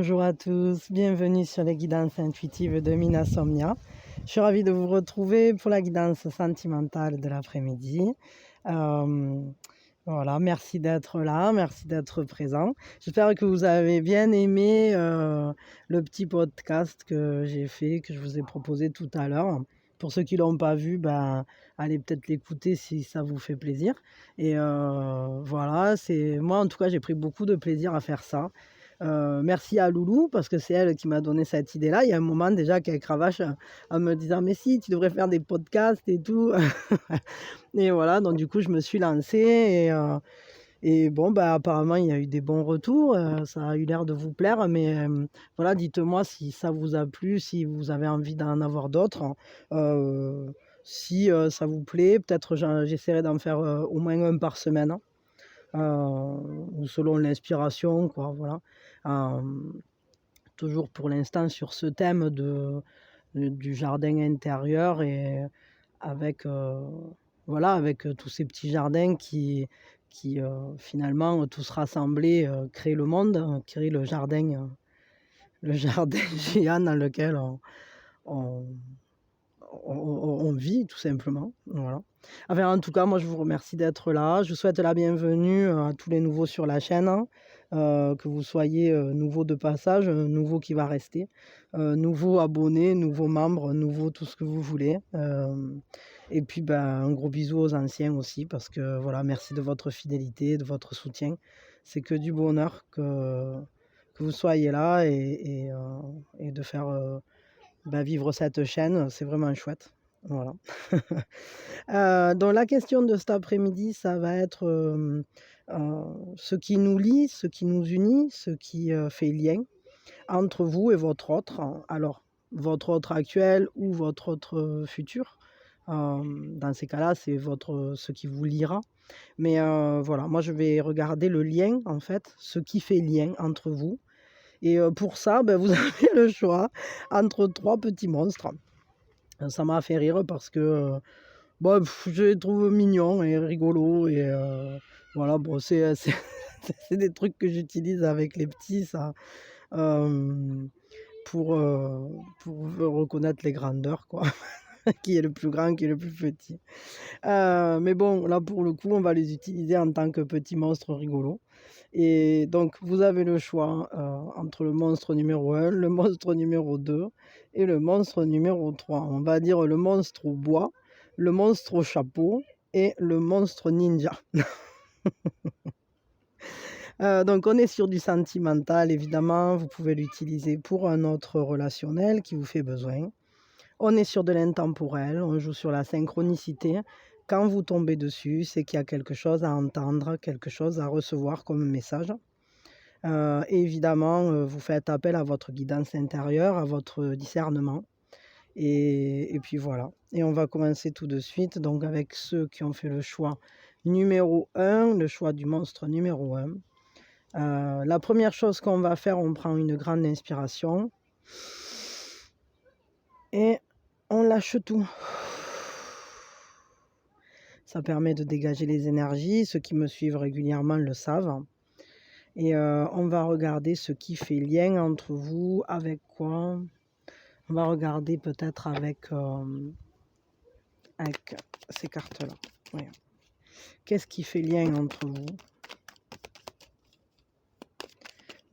Bonjour à tous, bienvenue sur les guidances intuitives de Minasomnia. Je suis ravie de vous retrouver pour la guidance sentimentale de l'après-midi. Voilà, merci d'être là, merci d'être présent. J'espère que vous avez bien aimé le petit podcast que j'ai fait, que je vous ai proposé tout à l'heure. Pour ceux qui ne l'ont pas vu, allez peut-être l'écouter si ça vous fait plaisir. Et voilà, moi en tout cas, j'ai pris beaucoup de plaisir à faire ça. Merci à Loulou parce que c'est elle qui m'a donné cette idée-là. Il y a un moment déjà qu'elle cravache en me disant mais si tu devrais faire des podcasts et tout. Et voilà, donc du coup je me suis lancée et bon apparemment il y a eu des bons retours, ça a eu l'air de vous plaire, mais voilà, dites-moi si ça vous a plu, si vous avez envie d'en avoir d'autres, si ça vous plaît, peut-être j'essaierai d'en faire au moins un par semaine. Ou selon l'inspiration, quoi, voilà. Toujours pour l'instant sur ce thème du jardin intérieur et avec, voilà, avec tous ces petits jardins qui finalement, tous rassemblés, créent le monde, créent le jardin géant dans lequel on vit tout simplement, voilà. Enfin, en tout cas, moi, je vous remercie d'être là. Je vous souhaite la bienvenue à tous les nouveaux sur la chaîne, que vous soyez nouveau de passage, nouveau qui va rester, nouveau abonné, nouveau membre, nouveau tout ce que vous voulez. Et puis, un gros bisou aux anciens aussi, parce que voilà, merci de votre fidélité, de votre soutien. C'est que du bonheur que vous soyez là et de faire vivre cette chaîne, c'est vraiment chouette. Voilà. Donc la question de cet après-midi, ça va être ce qui nous lie, ce qui nous unit, ce qui fait lien entre vous et votre autre. Alors, votre autre actuel ou votre autre futur. Dans ces cas-là, c'est ce qui vous liera. Mais voilà, moi je vais regarder le lien, en fait, ce qui fait lien entre vous. Et pour ça, vous avez le choix entre 3 petits monstres. Ça m'a fait rire parce que, je les trouve mignons et rigolos et voilà, c'est des trucs que j'utilise avec les petits, ça, pour reconnaître les grandeurs, quoi. Qui est le plus grand, qui est le plus petit. Mais bon, là, pour le coup, on va les utiliser en tant que petits monstres rigolos. Et donc, vous avez le choix entre le monstre numéro 1, le monstre numéro 2 et le monstre numéro 3. On va dire le monstre au bois, le monstre au chapeau et le monstre ninja. Donc, on est sur du sentimental, évidemment. Vous pouvez l'utiliser pour un autre relationnel qui vous fait besoin. On est sur de l'intemporel, on joue sur la synchronicité. Quand vous tombez dessus, c'est qu'il y a quelque chose à entendre, quelque chose à recevoir comme message. Et évidemment, vous faites appel à votre guidance intérieure, à votre discernement. Et puis voilà. Et on va commencer tout de suite donc avec ceux qui ont fait le choix numéro 1, le choix du monstre numéro 1. La première chose qu'on va faire, on prend une grande inspiration. Et on lâche tout. Ça permet de dégager les énergies. Ceux qui me suivent régulièrement le savent. Et on va regarder ce qui fait lien entre vous, avec quoi. On va regarder peut-être avec ces cartes-là. Ouais. Qu'est-ce qui fait lien entre vous?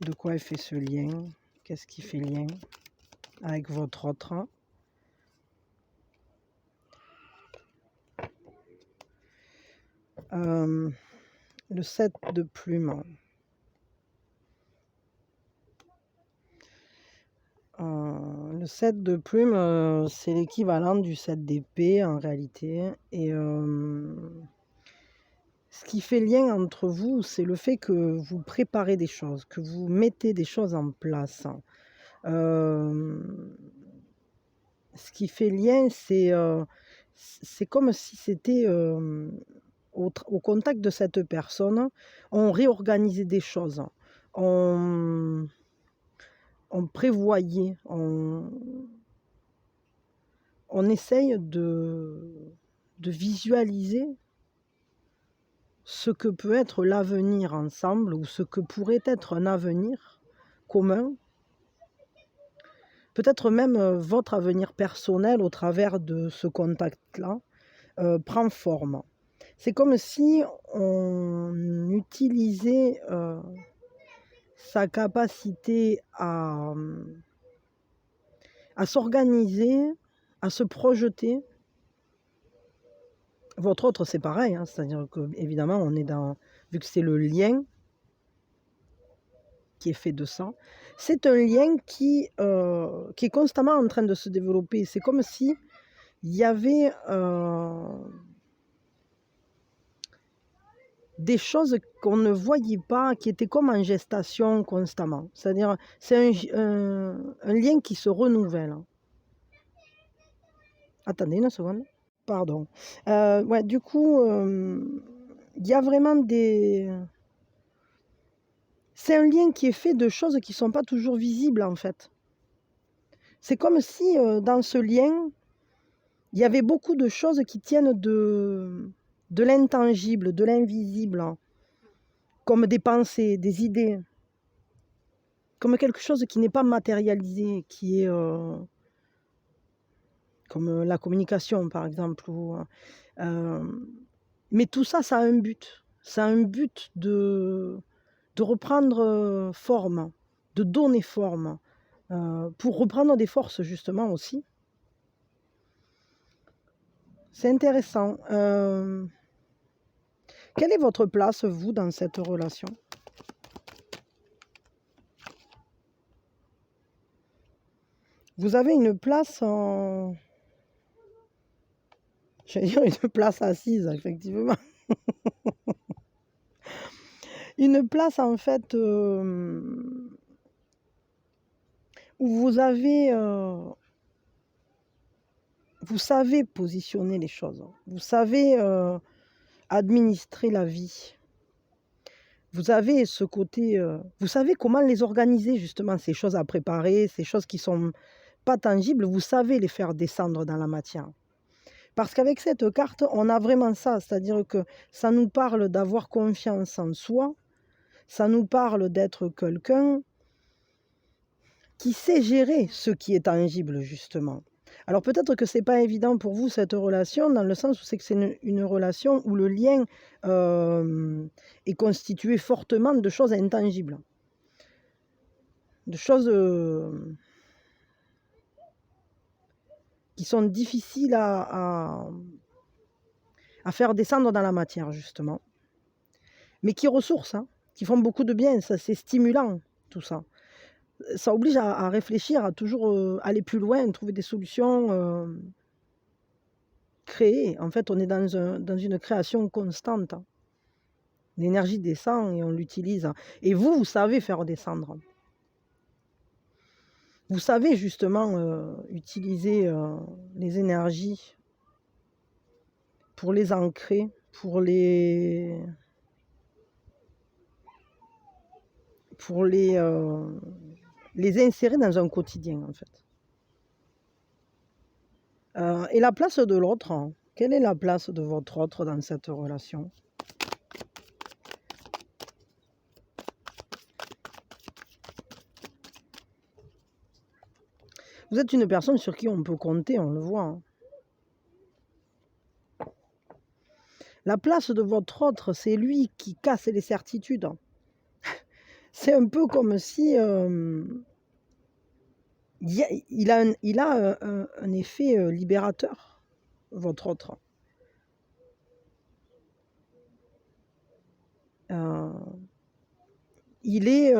De quoi elle fait ce lien? Qu'est-ce qui fait lien avec votre autre? Le 7 de plumes. Le 7 de plumes, c'est l'équivalent du 7 d'épée en réalité. Et ce qui fait lien entre vous, c'est le fait que vous préparez des choses, que vous mettez des choses en place. Ce qui fait lien, c'est comme si c'était au contact de cette personne, on réorganisait des choses. On prévoyait, on essaye de visualiser ce que peut être l'avenir ensemble ou ce que pourrait être un avenir commun peut-être même votre avenir personnel au travers de ce contact-là prend forme. C'est comme si on utilisait sa capacité à s'organiser, à se projeter. Votre autre, c'est pareil, hein, c'est-à-dire que évidemment, on est dans, vu que c'est le lien qui est fait de ça, c'est un lien qui est constamment en train de se développer. C'est comme si il y avait des choses qu'on ne voyait pas, qui étaient comme en gestation constamment. C'est-à-dire, c'est un lien qui se renouvelle. Attendez une seconde. Pardon. Ouais, du coup, il y a vraiment des... C'est un lien qui est fait de choses qui ne sont pas toujours visibles, en fait. C'est comme si, dans ce lien, il y avait beaucoup de choses qui tiennent de l'intangible, de l'invisible, hein, comme des pensées, des idées, comme quelque chose qui n'est pas matérialisé, qui est comme la communication, par exemple. Mais tout ça, ça a un but. Ça a un but de reprendre forme, de donner forme, pour reprendre des forces, justement, aussi. C'est intéressant. Quelle est votre place, vous, dans cette relation? Vous avez une place en... J'allais dire une place assise, effectivement. Une place, en fait, où vous avez... vous savez positionner les choses. Vous savez administrer la vie. Vous avez ce côté... vous savez comment les organiser, justement, ces choses à préparer, ces choses qui ne sont pas tangibles. Vous savez les faire descendre dans la matière. Parce qu'avec cette carte, on a vraiment ça. C'est-à-dire que ça nous parle d'avoir confiance en soi. Ça nous parle d'être quelqu'un qui sait gérer ce qui est tangible, justement. Alors peut-être que ce n'est pas évident pour vous, cette relation, dans le sens où c'est que c'est une relation où le lien est constitué fortement de choses intangibles. De choses qui sont difficiles à faire descendre dans la matière, justement. Mais qui ressourcent, hein, qui font beaucoup de bien. Ça, c'est stimulant, tout ça. Ça oblige à réfléchir, à toujours aller plus loin, trouver des solutions, créer. En fait, on est dans une création constante. L'énergie descend et on l'utilise. Et vous savez faire descendre. Vous savez justement utiliser les énergies pour les ancrer, pour les insérer dans un quotidien, en fait. Et la place de l'autre, hein, quelle est la place de votre autre dans cette relation? Vous êtes une personne sur qui on peut compter, on le voit. Hein. La place de votre autre, c'est lui qui casse les certitudes. C'est un peu comme si il a un effet libérateur, votre autre. Il est...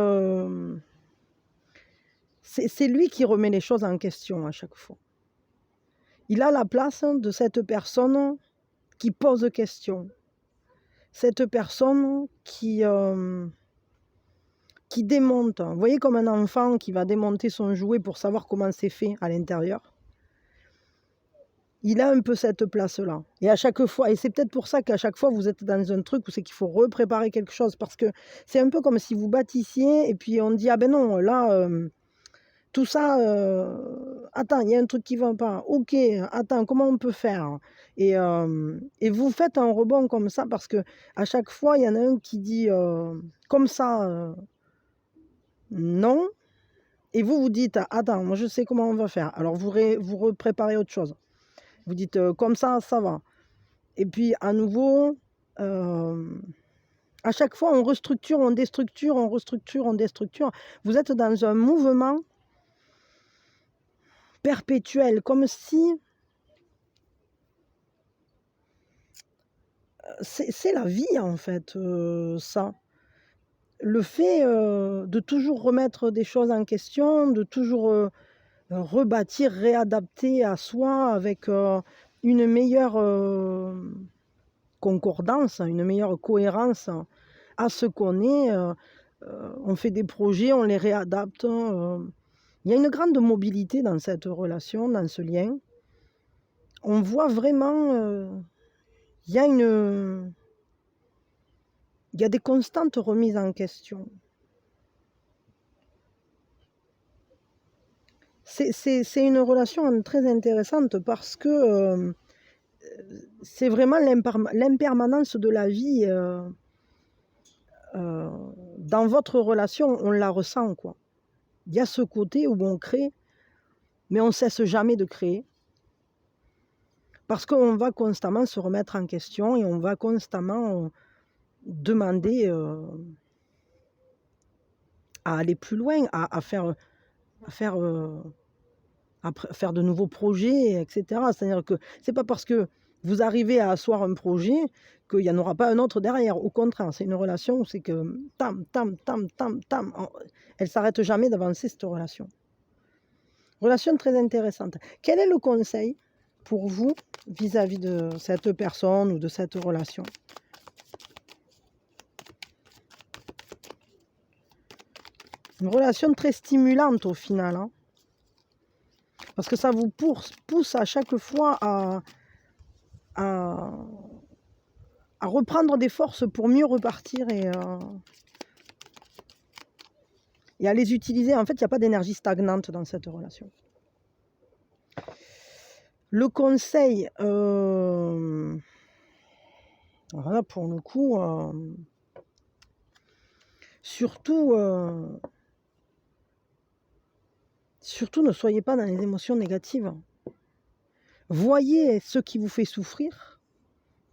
c'est lui qui remet les choses en question à chaque fois. Il a la place de cette personne qui pose question. Cette personne qui démonte. Vous voyez, comme un enfant qui va démonter son jouet pour savoir comment c'est fait à l'intérieur. Il a un peu cette place-là. Et à chaque fois, et c'est peut-être pour ça qu'à chaque fois, vous êtes dans un truc où c'est qu'il faut repréparer quelque chose. Parce que c'est un peu comme si vous bâtissiez et puis on dit, ah ben non, là, tout ça, attends, il y a un truc qui ne va pas. Ok, attends, comment on peut faire? Et vous faites un rebond comme ça parce que à chaque fois, il y en a un qui dit comme ça, non. Et vous vous dites: «Attends, moi je sais comment on va faire». Alors vous repréparez autre chose. Vous dites: «Comme ça va». Et puis à nouveau, à chaque fois on restructure, on déstructure, on restructure, on déstructure. Vous êtes dans un mouvement perpétuel, comme si c'est la vie en fait, ça. Le fait, de toujours remettre des choses en question, de toujours, rebâtir, réadapter à soi avec, une meilleure, concordance, une meilleure cohérence à ce qu'on est, on fait des projets, on les réadapte, il y a une grande mobilité dans cette relation, dans ce lien. On voit vraiment, il y a une, il y a des constantes remises en question. C'est une relation très intéressante parce que, c'est vraiment l'impermanence de la vie, dans votre relation, on la ressent, quoi. Il y a ce côté où on crée, mais on cesse jamais de créer. Parce qu'on va constamment se remettre en question et on va constamment, demander, à aller plus loin, à faire, faire de nouveaux projets, et cetera. C'est-à-dire que c'est pas parce que vous arrivez à asseoir un projet qu'il y en aura pas un autre derrière. Au contraire, c'est une relation où c'est que tam, tam, tam, tam, tam, elle s'arrête jamais d'avancer cette relation. Relation très intéressante. Quel est le conseil pour vous vis-à-vis de cette personne ou de cette relation? Une relation très stimulante au final, hein, parce que ça vous pousse à chaque fois à reprendre des forces pour mieux repartir et à les utiliser. En fait, il n'y a pas d'énergie stagnante dans cette relation. Le conseil, voilà, pour le coup, surtout ne soyez pas dans les émotions négatives. Voyez ce qui vous fait souffrir,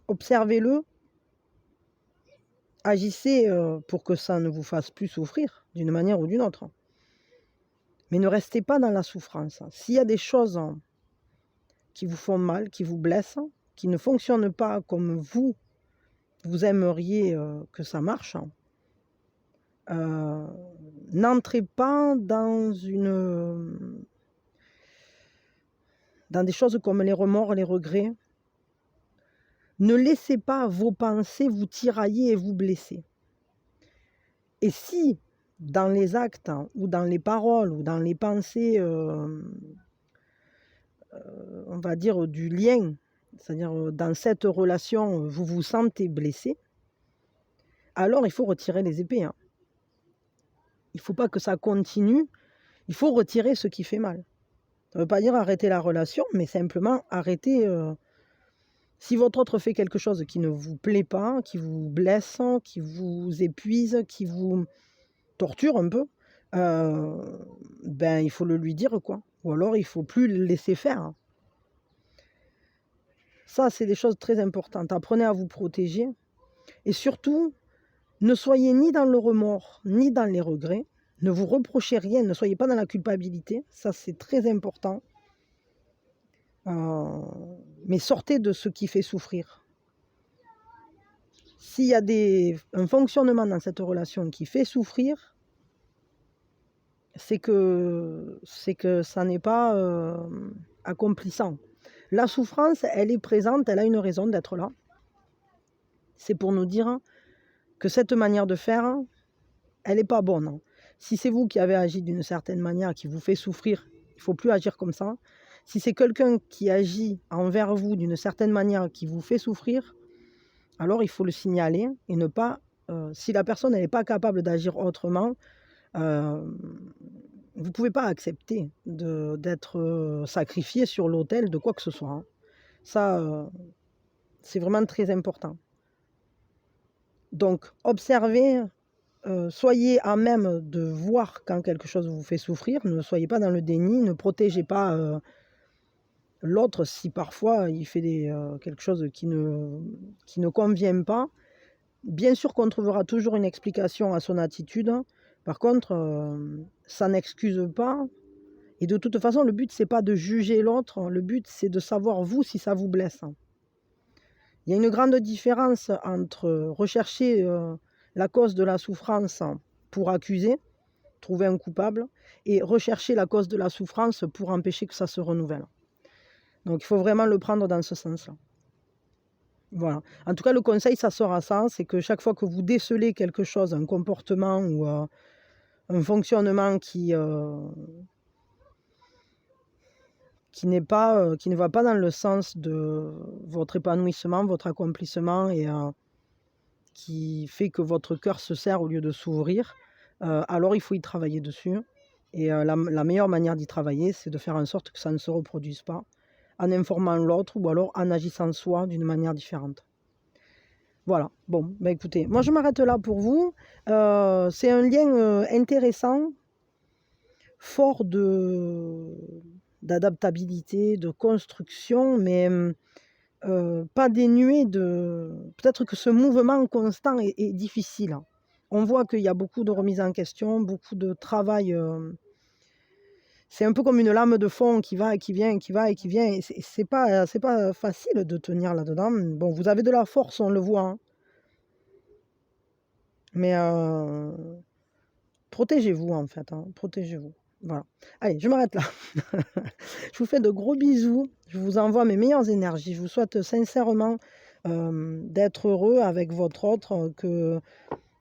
observez-le, agissez pour que ça ne vous fasse plus souffrir d'une manière ou d'une autre. Mais ne restez pas dans la souffrance. S'il y a des choses qui vous font mal, qui vous blessent, qui ne fonctionnent pas comme vous aimeriez que ça marche, n'entrez pas dans des choses comme les remords, les regrets. Ne laissez pas vos pensées vous tirailler et vous blesser. Et si, dans les actes ou dans les paroles ou dans les pensées, on va dire du lien, c'est-à-dire dans cette relation, vous vous sentez blessé, alors il faut retirer les épées, hein. Il ne faut pas que ça continue, il faut retirer ce qui fait mal. Ça ne veut pas dire arrêter la relation, mais simplement arrêter. Si votre autre fait quelque chose qui ne vous plaît pas, qui vous blesse, qui vous épuise, qui vous torture un peu, ben il faut le lui dire, quoi. Ou alors il ne faut plus le laisser faire. Ça, c'est des choses très importantes. Apprenez à vous protéger. Et surtout, ne soyez ni dans le remords, ni dans les regrets. Ne vous reprochez rien, ne soyez pas dans la culpabilité. Ça, c'est très important. Mais sortez de ce qui fait souffrir. S'il y a un fonctionnement dans cette relation qui fait souffrir, c'est que ça n'est pas accomplissant. La souffrance, elle est présente, elle a une raison d'être là. C'est pour nous dire que cette manière de faire, elle n'est pas bonne. Si c'est vous qui avez agi d'une certaine manière qui vous fait souffrir, il ne faut plus agir comme ça. Si c'est quelqu'un qui agit envers vous d'une certaine manière qui vous fait souffrir, alors il faut le signaler et ne pas... si la personne n'est pas capable d'agir autrement, vous ne pouvez pas accepter d'être sacrifié sur l'autel de quoi que ce soit, hein. Ça, c'est vraiment très important. Donc, observez soyez à même de voir quand quelque chose vous fait souffrir, ne soyez pas dans le déni, ne protégez pas l'autre si parfois il fait quelque chose qui ne convient pas. Bien sûr qu'on trouvera toujours une explication à son attitude. Par contre, ça n'excuse pas. Et de toute façon, le but, c'est pas de juger l'autre. Le but, c'est de savoir, vous, si ça vous blesse. Il y a une grande différence entre rechercher la cause de la souffrance pour accuser, trouver un coupable, et rechercher la cause de la souffrance pour empêcher que ça se renouvelle. Donc, il faut vraiment le prendre dans ce sens-là. Voilà. En tout cas, le conseil, ça sort à ça, c'est que chaque fois que vous décelez quelque chose, un comportement ou un fonctionnement qui ne va pas dans le sens de votre épanouissement, votre accomplissement et qui fait que votre cœur se serre au lieu de s'ouvrir, alors il faut y travailler dessus. Et la meilleure manière d'y travailler, c'est de faire en sorte que ça ne se reproduise pas, en informant l'autre ou alors en agissant soi d'une manière différente. Voilà, bon, ben écoutez, moi je m'arrête là pour vous. C'est un lien intéressant, fort d'adaptabilité, de construction, mais pas dénué de... Peut-être que ce mouvement constant est difficile. On voit qu'il y a beaucoup de remises en question, beaucoup de travail. C'est un peu comme une lame de fond qui va et qui vient, qui va et qui vient. C'est pas facile de tenir là-dedans. Bon, vous avez de la force, on le voit. Hein. Mais protégez-vous en fait, hein, protégez-vous. Voilà. Allez, je m'arrête là. Je vous fais de gros bisous. Je vous envoie mes meilleures énergies. Je vous souhaite sincèrement d'être heureux avec votre autre, que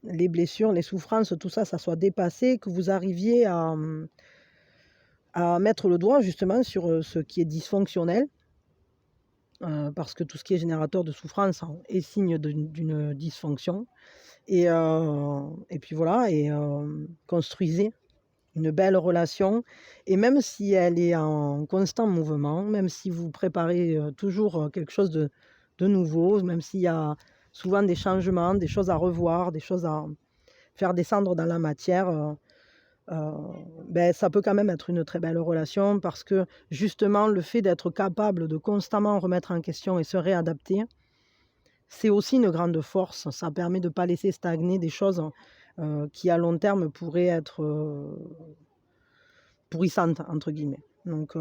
les blessures, les souffrances, tout ça, ça soit dépassé, que vous arriviez à mettre le doigt justement sur ce qui est dysfonctionnel. Parce que tout ce qui est générateur de souffrance est signe d'une dysfonction. Et puis voilà, et construisez une belle relation. Et même si elle est en constant mouvement, même si vous préparez toujours quelque chose de nouveau, même s'il y a souvent des changements, des choses à revoir, des choses à faire descendre dans la matière, ben, ça peut quand même être une très belle relation parce que justement le fait d'être capable de constamment remettre en question et se réadapter, c'est aussi une grande force. Ça permet de ne pas laisser stagner des choses qui à long terme pourraient être pourrissantes, entre guillemets. Donc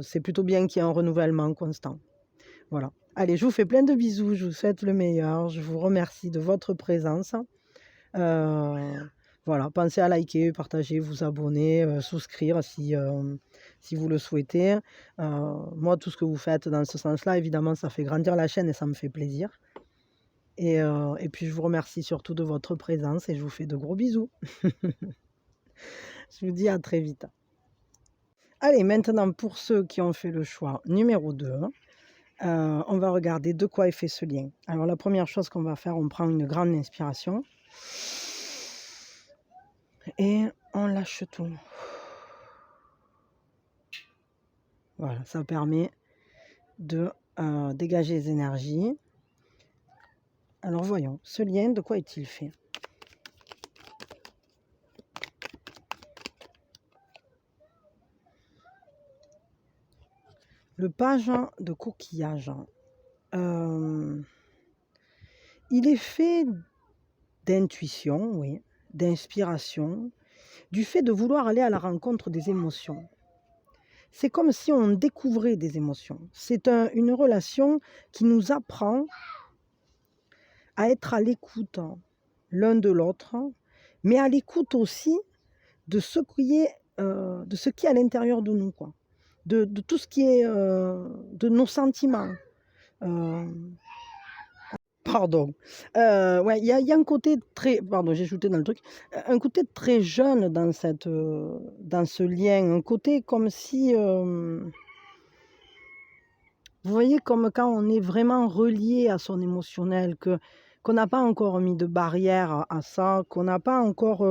c'est plutôt bien qu'il y ait un renouvellement constant. Voilà. Allez, je vous fais plein de bisous, je vous souhaite le meilleur, je vous remercie de votre présence. Voilà, pensez à liker, partager, vous abonner, souscrire si vous le souhaitez. Moi, tout ce que vous faites dans ce sens-là, évidemment, ça fait grandir la chaîne et ça me fait plaisir. Et puis, je vous remercie surtout de votre présence et je vous fais de gros bisous. Je vous dis à très vite. Allez, maintenant, pour ceux qui ont fait le choix numéro 2, on va regarder de quoi est fait ce lien. Alors, la première chose qu'on va faire, on prend une grande inspiration. Et on lâche tout. Voilà, ça permet de dégager les énergies. Alors voyons, ce lien, de quoi est-il fait? Le page de coquillage. Il est fait d'intuition, oui, d'inspiration, du fait de vouloir aller à la rencontre des émotions. C'est comme si on découvrait des émotions. C'est une relation qui nous apprend à être à l'écoute l'un de l'autre, mais à l'écoute aussi de ce qui est à l'intérieur de nous, quoi. De tout ce qui est de nos sentiments. Pardon. Ouais, il y a un côté très... Pardon, j'ai ajouté dans le truc. Un côté très jeune dans ce lien. Un côté comme si... vous voyez, comme quand on est vraiment relié à son émotionnel, qu'on n'a pas encore mis de barrière à ça, qu'on n'a pas encore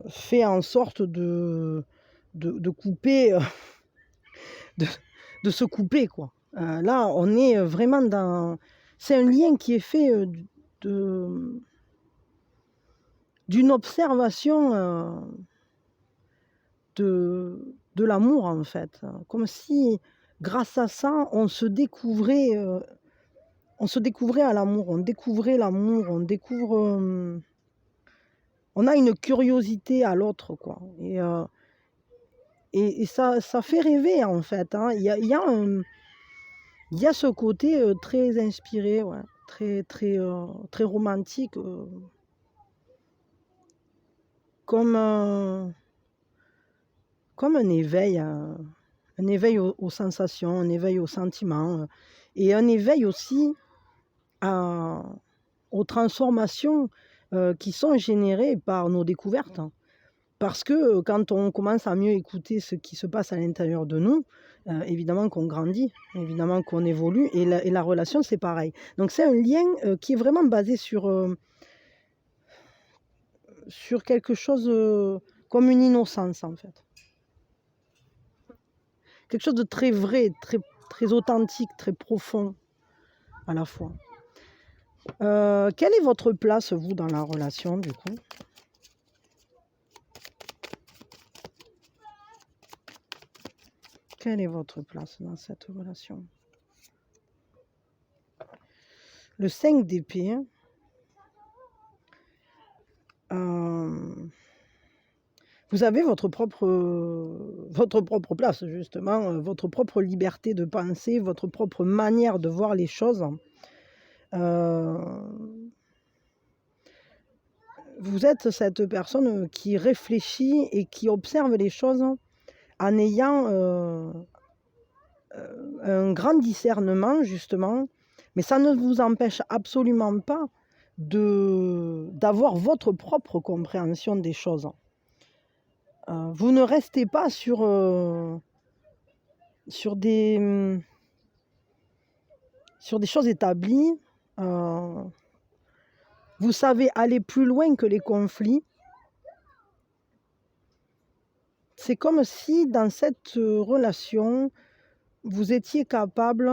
fait en sorte de couper, de se couper, quoi. Là, on est vraiment dans... C'est un lien qui est fait d'une observation de l'amour, en fait. Comme si, grâce à ça, on se découvrait à l'amour, on découvrait l'amour, on a une curiosité à l'autre, quoi. Et ça fait rêver, en fait, hein. Il y a ce côté très inspiré, ouais, très romantique, comme un éveil, aux sensations, un éveil aux sentiments, et un éveil aussi aux transformations qui sont générées par nos découvertes. Parce que quand on commence à mieux écouter ce qui se passe à l'intérieur de nous, évidemment qu'on grandit, évidemment qu'on évolue, et la relation, c'est pareil. Donc c'est un lien qui est vraiment basé sur quelque chose comme une innocence, en fait. Quelque chose de très vrai, très authentique, très profond à la fois. Quelle est votre place, vous, dans la relation, du coup? Quelle est votre place dans cette relation? Le 5 d'épée. Vous avez votre propre place, justement, votre propre liberté de penser, votre propre manière de voir les choses. Vous êtes cette personne qui réfléchit et qui observe les choses en ayant un grand discernement, justement, mais ça ne vous empêche absolument pas d'avoir votre propre compréhension des choses. Vous ne restez pas sur des choses établies. Vous savez aller plus loin que les conflits. C'est comme si dans cette relation, vous étiez capable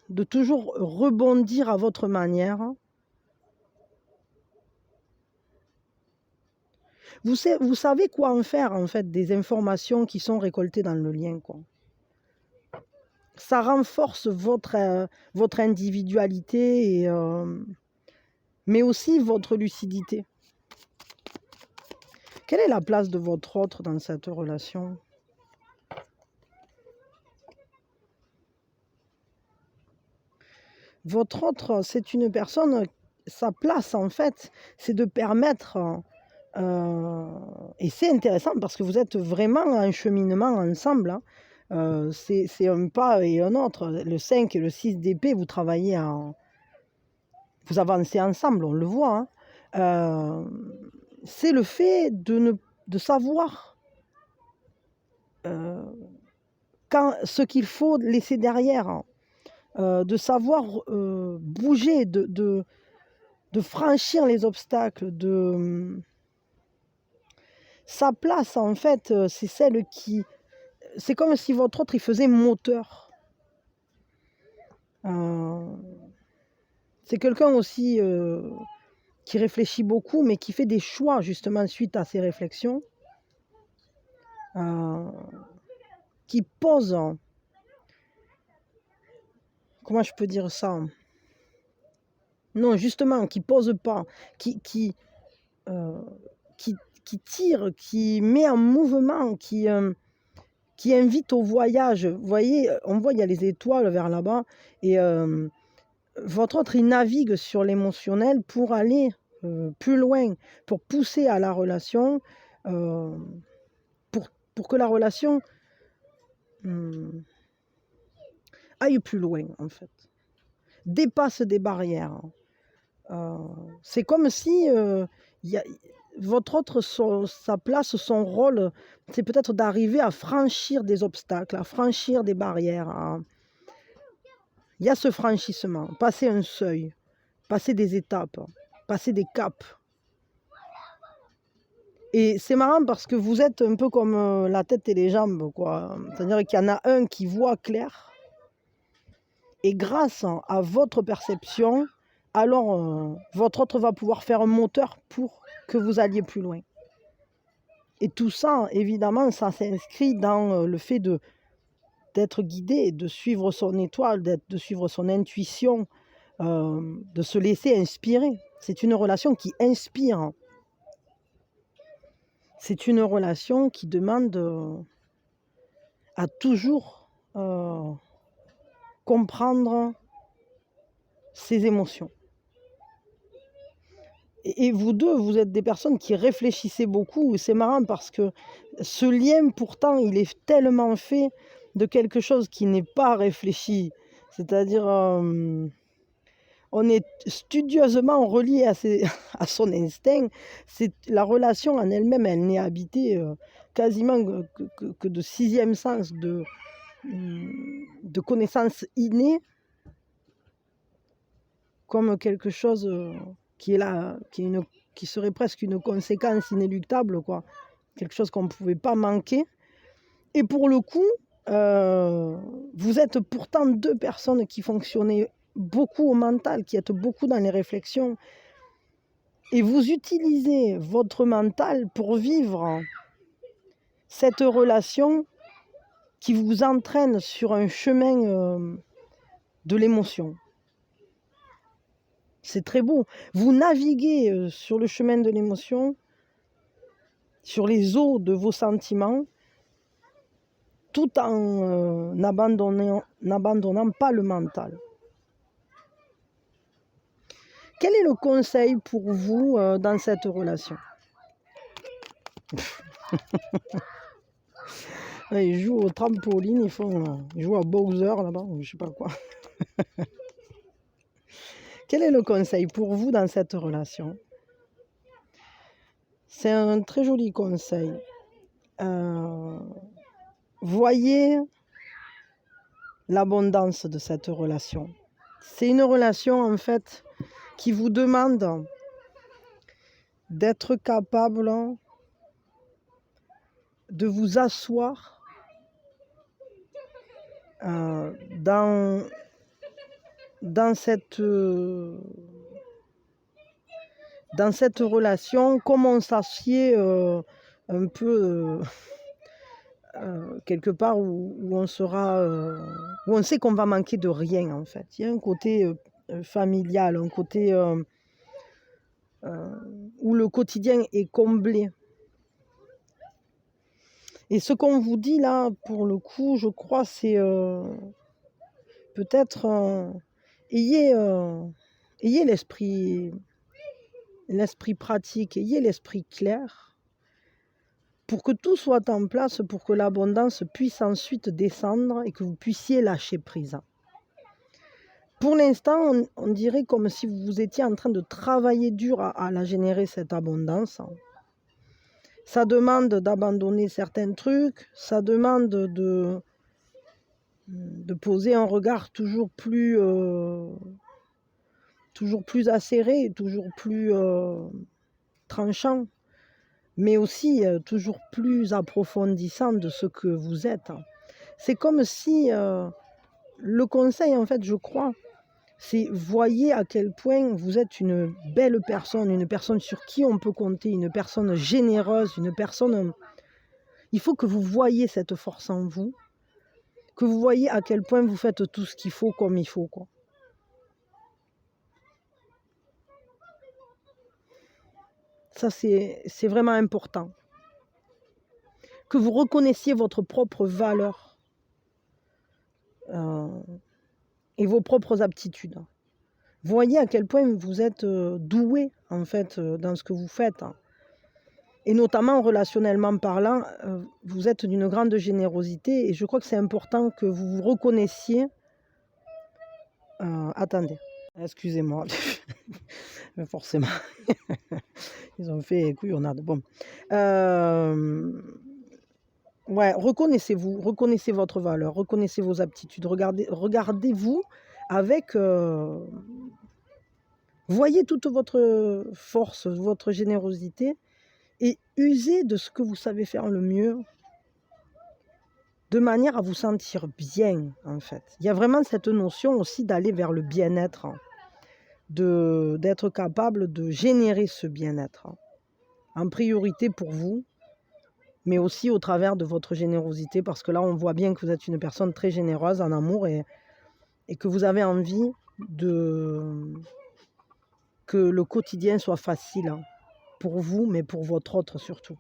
de toujours rebondir à votre manière. Vous savez quoi en faire, en fait, des informations qui sont récoltées dans le lien, quoi. Ça renforce votre individualité, mais aussi votre lucidité. Quelle est la place de votre autre dans cette relation? Votre autre, c'est une personne, sa place, en fait, c'est de permettre, et c'est intéressant parce que vous êtes vraiment en cheminement ensemble, hein. C'est un pas et un autre. Le 5 et le 6 d'épée, vous travaillez vous avancez ensemble, on le voit, hein. C'est le fait de savoir ce qu'il faut laisser derrière, hein. De savoir bouger, de franchir les obstacles, sa place, en fait, c'est celle qui... C'est comme si votre autre, il faisait moteur. C'est quelqu'un aussi qui réfléchit beaucoup, mais qui fait des choix, justement, suite à ses réflexions. Qui pose... Comment je peux dire ça? Non, justement, qui pose pas, qui tire, qui met en mouvement, qui invite au voyage. Vous voyez, on voit, il y a les étoiles vers là-bas, et votre autre, il navigue sur l'émotionnel pour aller plus loin, pour pousser à la relation, pour que la relation aille plus loin, en fait, dépasse des barrières. C'est comme si votre autre, sa place, son rôle, c'est peut-être d'arriver à franchir des obstacles, à franchir des barrières. Il y a ce franchissement, passer un seuil, passer des étapes, passer des caps. Et c'est marrant parce que vous êtes un peu comme la tête et les jambes, quoi. C'est-à-dire qu'il y en a un qui voit clair, et grâce à votre perception, alors votre autre va pouvoir faire un moteur pour que vous alliez plus loin. Et tout ça, évidemment, ça s'inscrit dans le fait d'être guidé, de suivre son étoile, de suivre son intuition, de se laisser inspirer. C'est une relation qui inspire. C'est une relation qui demande à toujours comprendre ses émotions. Et vous deux, vous êtes des personnes qui réfléchissez beaucoup. C'est marrant parce que ce lien, pourtant, il est tellement fait de quelque chose qui n'est pas réfléchi. C'est-à-dire, on est studieusement relié à son instinct. La relation en elle-même, elle n'est habitée quasiment que de sixième sens, de connaissances innées, comme quelque chose qui est là, qui serait presque une conséquence inéluctable, quoi. Quelque chose qu'on ne pouvait pas manquer. Et pour le coup, vous êtes pourtant deux personnes qui fonctionnaient beaucoup au mental, qui êtes beaucoup dans les réflexions. Et vous utilisez votre mental pour vivre cette relation qui vous entraîne sur un chemin de l'émotion. C'est très beau. Vous naviguez sur le chemin de l'émotion, sur les eaux de vos sentiments, tout en n'abandonnant pas le mental. Quel est le conseil pour vous dans cette relation? Ils jouent au trampoline, ils jouent à Bowser là-bas, ou je sais pas quoi. Quel est le conseil pour vous dans cette relation? C'est un très joli conseil. Voyez l'abondance de cette relation. C'est une relation en fait qui vous demande d'être capable de vous asseoir dans cette relation, comme on s'assied un peu quelque part où on sera, où on sait qu'on va manquer de rien en fait. Il y a un côté familial, un côté où le quotidien est comblé. Et ce qu'on vous dit là, pour le coup, je crois, c'est peut-être ayez l'esprit pratique, ayez l'esprit clair, pour que tout soit en place, pour que l'abondance puisse ensuite descendre et que vous puissiez lâcher prise. Pour l'instant, on dirait comme si vous étiez en train de travailler dur à la générer, cette abondance. Ça demande d'abandonner certains trucs, ça demande de poser un regard toujours plus acéré, toujours plus tranchant, mais aussi toujours plus approfondissant de ce que vous êtes. C'est comme si le conseil, en fait, je crois, c'est voyez à quel point vous êtes une belle personne, une personne sur qui on peut compter, une personne généreuse, une personne... Il faut que vous voyiez cette force en vous, que vous voyez à quel point vous faites tout ce qu'il faut comme il faut, quoi. Ça, c'est vraiment important. Que vous reconnaissiez votre propre valeur et vos propres aptitudes. Voyez à quel point vous êtes doué, en fait, dans ce que vous faites. Et notamment, relationnellement parlant, vous êtes d'une grande générosité. Et je crois que c'est important que vous vous reconnaissiez. Attendez, excusez-moi. Forcément. Ils ont fait couillonnade. Bon. Ouais, reconnaissez-vous, reconnaissez votre valeur, reconnaissez vos aptitudes, regardez-vous avec... voyez toute votre force, votre générosité et usez de ce que vous savez faire le mieux de manière à vous sentir bien, en fait. Il y a vraiment cette notion aussi d'aller vers le bien-être. d'être capable de générer ce bien-être, hein, en priorité pour vous, mais aussi au travers de votre générosité, parce que là, on voit bien que vous êtes une personne très généreuse en amour et que vous avez envie que le quotidien soit facile, hein, pour vous, mais pour votre autre surtout.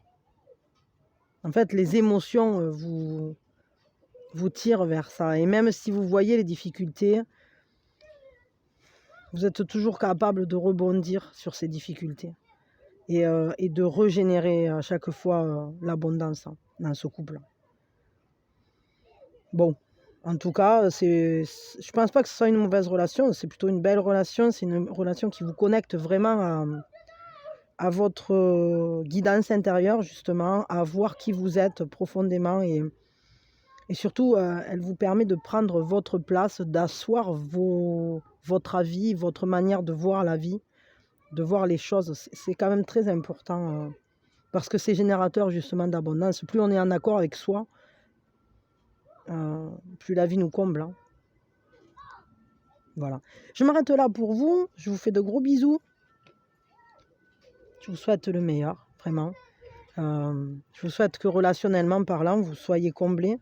En fait, les émotions vous tirent vers ça. Et même si vous voyez les difficultés, vous êtes toujours capable de rebondir sur ces difficultés et de régénérer à chaque fois l'abondance, hein, dans ce couple. Bon, en tout cas, je pense pas que ce soit une mauvaise relation, c'est plutôt une belle relation, c'est une relation qui vous connecte vraiment à votre guidance intérieure, justement, à voir qui vous êtes profondément et surtout, elle vous permet de prendre votre place, d'asseoir votre avis, votre manière de voir la vie, de voir les choses. C'est quand même très important parce que c'est générateur justement d'abondance. Plus on est en accord avec soi, plus la vie nous comble, hein. Voilà. Je m'arrête là pour vous. Je vous fais de gros bisous. Je vous souhaite le meilleur, vraiment. Je vous souhaite que relationnellement parlant, vous soyez comblés,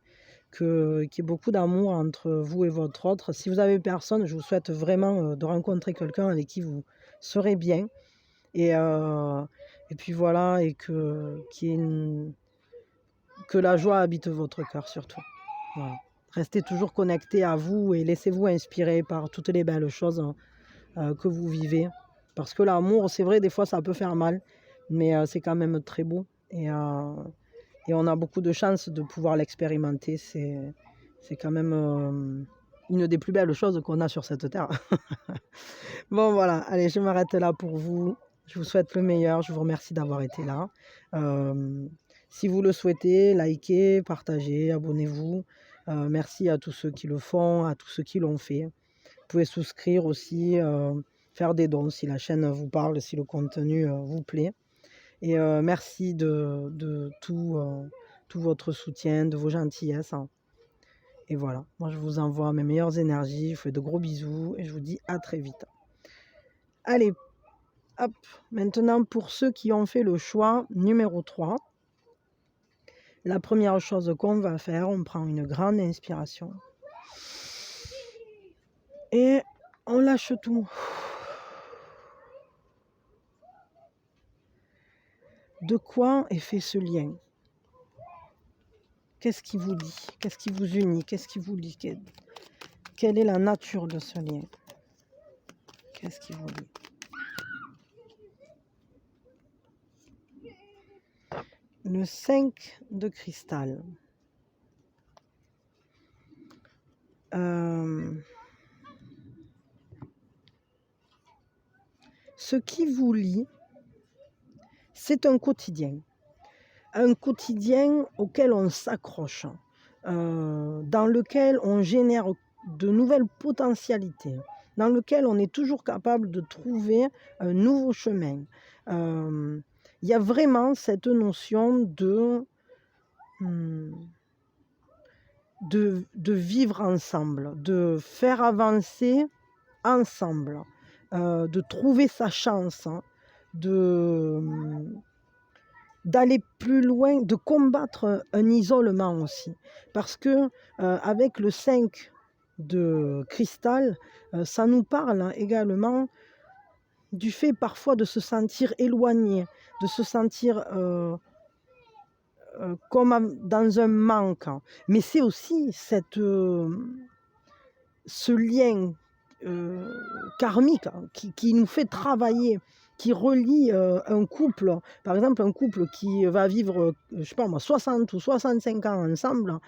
qu'il y ait beaucoup d'amour entre vous et votre autre. Si vous avez personne, je vous souhaite vraiment de rencontrer quelqu'un avec qui vous serez bien. Et puis voilà, et que la joie habite votre cœur surtout. Voilà. Restez toujours connectés à vous et laissez-vous inspirer par toutes les belles choses que vous vivez. Parce que l'amour, c'est vrai, des fois ça peut faire mal, mais c'est quand même très beau. Et on a beaucoup de chance de pouvoir l'expérimenter. C'est quand même une des plus belles choses qu'on a sur cette terre. Bon voilà, allez, je m'arrête là pour vous. Je vous souhaite le meilleur, je vous remercie d'avoir été là. Si vous le souhaitez, likez, partagez, abonnez-vous. Merci à tous ceux qui le font, à tous ceux qui l'ont fait. Vous pouvez souscrire aussi, faire des dons si la chaîne vous parle, si le contenu vous plaît. Et merci de tout votre soutien, de vos gentillesses, hein. Et voilà, moi je vous envoie mes meilleures énergies, je vous fais de gros bisous et je vous dis à très vite. Allez, hop, maintenant pour ceux qui ont fait le choix numéro 3, la première chose qu'on va faire, on prend une grande inspiration et on lâche tout. De quoi est fait ce lien? Qu'est-ce qui vous lie? Qu'est-ce qui vous unit? Qu'est-ce qui vous lie? Quelle est la nature de ce lien? Qu'est-ce qui vous lie? Le 5 de cristal. Ce qui vous lie, c'est un quotidien auquel on s'accroche, dans lequel on génère de nouvelles potentialités, dans lequel on est toujours capable de trouver un nouveau chemin. Il y a vraiment cette notion de vivre ensemble, de faire avancer ensemble, de trouver sa chance, hein, d'aller plus loin, de combattre un isolement aussi. Parce que avec le 5 de cristal, ça nous parle également du fait parfois de se sentir éloigné, de se sentir comme dans un manque. Mais c'est aussi ce lien karmique qui nous fait travailler, qui relie un couple, par exemple un couple qui va vivre, je sais pas moi, 60 ou 65 ans ensemble.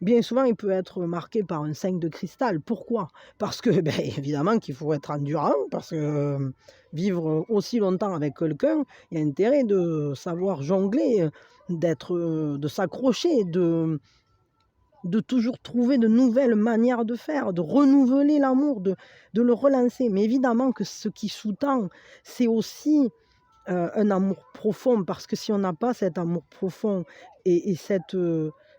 Bien souvent, il peut être marqué par un 5 de cristal. Pourquoi? Parce que, évidemment, qu'il faut être endurant, parce que vivre aussi longtemps avec quelqu'un, il y a intérêt de savoir jongler, de s'accrocher, de toujours trouver de nouvelles manières de faire, de renouveler l'amour, de le relancer. Mais évidemment que ce qui sous-tend, c'est aussi un amour profond, parce que si on n'a pas cet amour profond et cette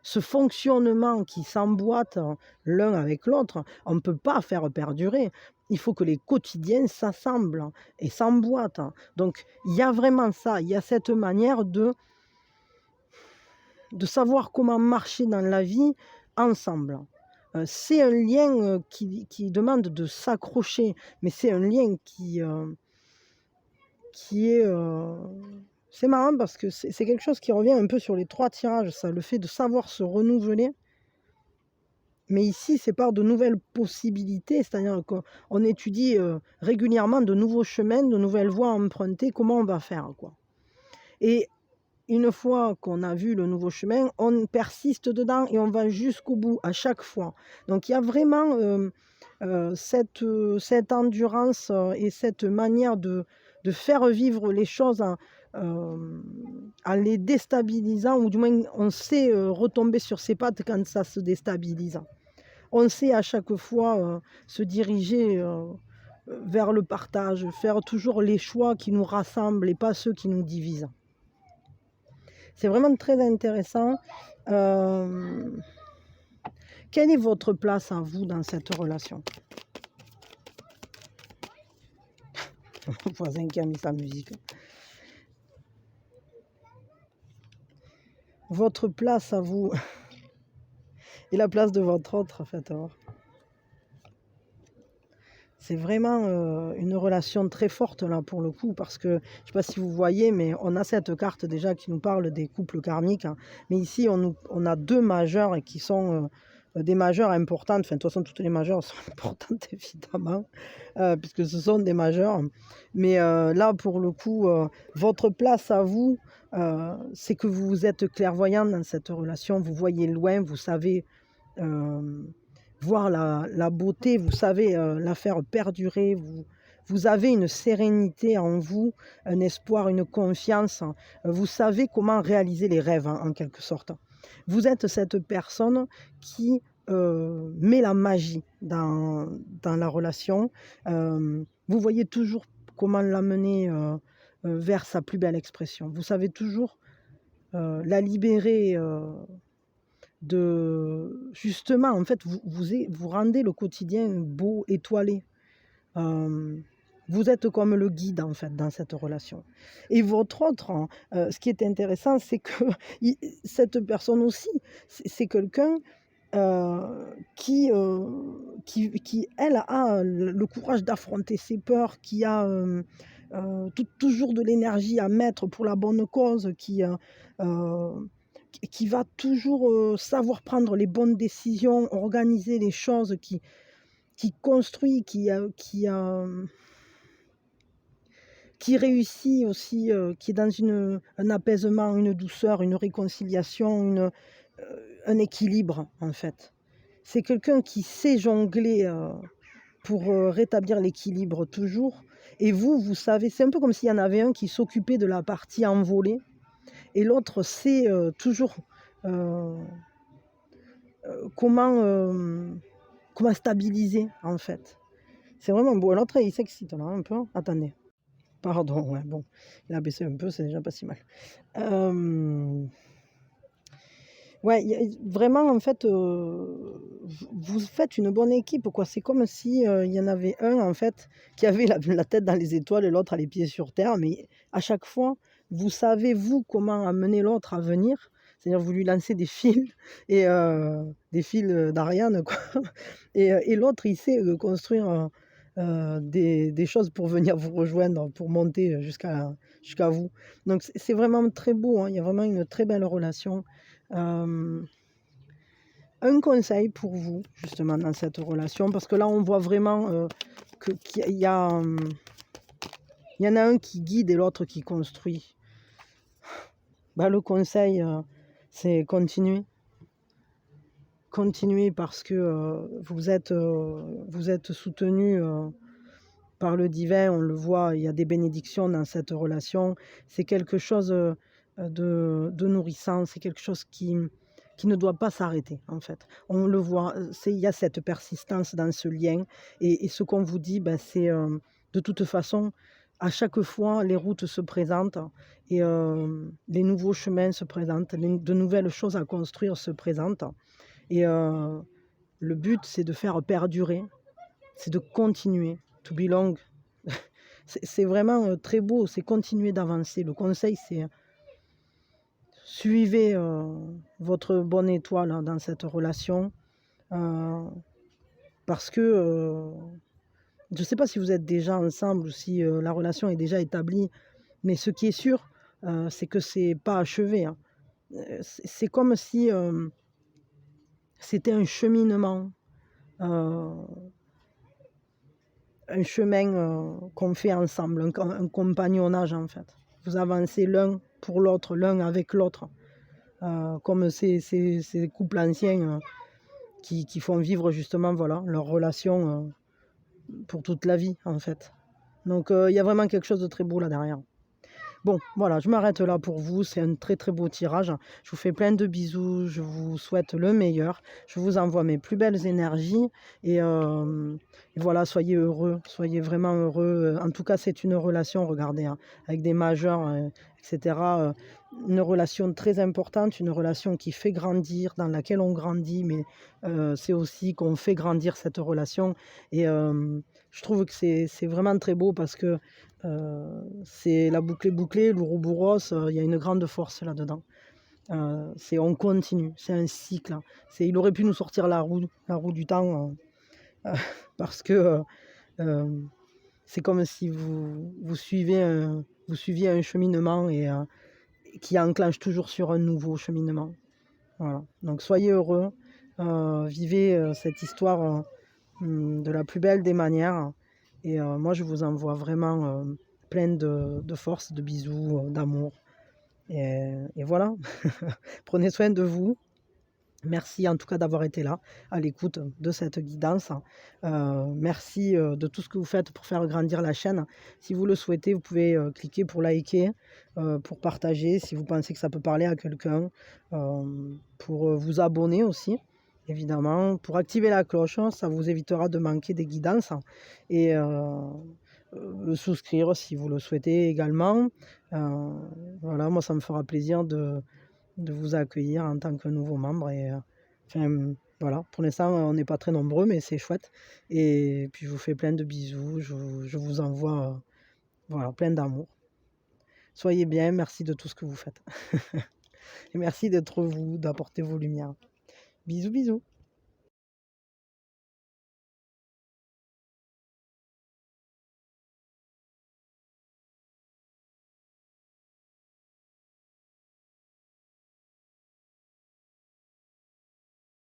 ce fonctionnement qui s'emboîte l'un avec l'autre, on ne peut pas faire perdurer. Il faut que les quotidiens s'assemblent et s'emboîtent. Donc, il y a vraiment ça, il y a cette manière de savoir comment marcher dans la vie ensemble. C'est un lien qui demande de s'accrocher, mais c'est un lien qui est... c'est marrant parce que c'est quelque chose qui revient un peu sur les 3 tirages, ça, le fait de savoir se renouveler. Mais ici, c'est par de nouvelles possibilités, c'est-à-dire qu'on étudie régulièrement de nouveaux chemins, de nouvelles voies à emprunter, comment on va faire, quoi. Et une fois qu'on a vu le nouveau chemin, on persiste dedans et on va jusqu'au bout, à chaque fois. Donc il y a vraiment cette endurance et cette manière de faire vivre les choses en les déstabilisant, ou du moins on sait retomber sur ses pattes quand ça se déstabilise. On sait à chaque fois se diriger vers le partage, faire toujours les choix qui nous rassemblent et pas ceux qui nous divisent. C'est vraiment très intéressant. Quelle est votre place à vous dans cette relation? Le voisin qui a mis sa musique. Votre place à vous et la place de votre autre, en fait. C'est vraiment une relation très forte là pour le coup, parce que je ne sais pas si vous voyez, mais on a cette carte déjà qui nous parle des couples karmiques, hein. Mais ici on a 2 majeurs et qui sont des majeurs importantes. Enfin, de toute façon, toutes les majeures sont importantes évidemment, puisque ce sont des majeurs. Mais là pour le coup, votre place à vous, c'est que vous êtes clairvoyant dans cette relation, vous voyez loin, vous savez voir la beauté, vous savez la faire perdurer, vous avez une sérénité en vous, un espoir, une confiance, vous savez comment réaliser les rêves, hein, en quelque sorte. Vous êtes cette personne qui met la magie dans la relation, vous voyez toujours comment l'amener vers sa plus belle expression, vous savez toujours la libérer justement, en fait, vous rendez le quotidien beau, étoilé. Vous êtes comme le guide, en fait, dans cette relation. Et votre autre, hein, ce qui est intéressant, c'est que cette personne aussi, c'est quelqu'un qui, elle, a le courage d'affronter ses peurs, qui a toujours de l'énergie à mettre pour la bonne cause, qui va toujours savoir prendre les bonnes décisions, organiser les choses, qui construit, qui réussit aussi, qui est dans un apaisement, une douceur, une réconciliation, un équilibre en fait. C'est quelqu'un qui sait jongler pour rétablir l'équilibre toujours. Et vous savez, c'est un peu comme s'il y en avait un qui s'occupait de la partie envolée et l'autre sait toujours comment stabiliser en fait. C'est vraiment beau. L'autre il s'excite là un peu. Attendez. Pardon, ouais, bon, il a baissé un peu, c'est déjà pas si mal. Ouais, vraiment, en fait, vous faites une bonne équipe, quoi. C'est comme si il y en avait un, en fait, qui avait la tête dans les étoiles et l'autre a les pieds sur terre. Mais à chaque fois, vous savez, vous, comment amener l'autre à venir. C'est-à-dire, vous lui lancez des fils, et des fils d'Ariane, quoi. Et l'autre, il sait construire des choses pour venir vous rejoindre, pour monter jusqu'à vous. Donc, c'est vraiment très beau, hein. Il y a vraiment une très belle relation. Un conseil pour vous, justement, dans cette relation, parce que là, on voit vraiment qu'il y en a un qui guide et l'autre qui construit. Bah, le conseil, c'est continuer. Continuer parce que vous êtes soutenu par le divin, on le voit, il y a des bénédictions dans cette relation. C'est quelque chose de nourrissant, c'est quelque chose qui ne doit pas s'arrêter, en fait. On le voit, il y a cette persistance dans ce lien. Et ce qu'on vous dit, ben, c'est de toute façon, à chaque fois, les routes se présentent et les nouveaux chemins se présentent, de nouvelles choses à construire se présentent. Et le but, c'est de faire perdurer, c'est de continuer, to be long. C'est vraiment très beau, c'est continuer d'avancer. Le conseil, c'est suivez votre bonne étoile dans cette relation. Parce que je ne sais pas si vous êtes déjà ensemble ou si la relation est déjà établie, mais ce qui est sûr, c'est que c'est pas achevé, hein. C'est comme si c'était un cheminement, un chemin qu'on fait ensemble, un compagnonnage en fait. Vous avancez l'un pour l'autre, l'un avec l'autre, comme ces couples anciens qui font vivre justement voilà, leur relation pour toute la vie en fait. Donc il y a vraiment quelque chose de très beau là derrière. Bon, voilà, je m'arrête là pour vous. C'est un très très beau tirage. Je vous fais plein de bisous. Je vous souhaite le meilleur. Je vous envoie mes plus belles énergies. Et voilà, soyez heureux. Soyez vraiment heureux. En tout cas, c'est une relation, regardez, hein, avec des majeurs, etc. Une relation très importante, une relation qui fait grandir, dans laquelle on grandit, mais c'est aussi qu'on fait grandir cette relation. Et je trouve que c'est vraiment très beau parce que c'est la boucle est bouclée, l'ouroboros, il y a une grande force là-dedans. On continue, c'est un cycle, hein. Il aurait pu nous sortir la roue du temps, parce que c'est comme si vous suiviez un cheminement et qui enclenche toujours sur un nouveau cheminement. Voilà. Donc soyez heureux, vivez cette histoire de la plus belle des manières. Et moi, je vous envoie vraiment plein de force, de bisous, d'amour. Et voilà, prenez soin de vous. Merci en tout cas d'avoir été là, à l'écoute de cette guidance. Merci de tout ce que vous faites pour faire grandir la chaîne. Si vous le souhaitez, vous pouvez cliquer pour liker, pour partager, si vous pensez que ça peut parler à quelqu'un, pour vous abonner aussi, évidemment, pour activer la cloche, ça vous évitera de manquer des guidances. Et souscrire si vous le souhaitez également. Voilà, moi ça me fera plaisir de vous accueillir en tant que nouveau membre. Et enfin, voilà, pour l'instant, on n'est pas très nombreux, mais c'est chouette. Et puis, je vous fais plein de bisous. Je vous envoie voilà, plein d'amour. Soyez bien, merci de tout ce que vous faites. Et merci d'être vous, d'apporter vos lumières. Bisous, bisous.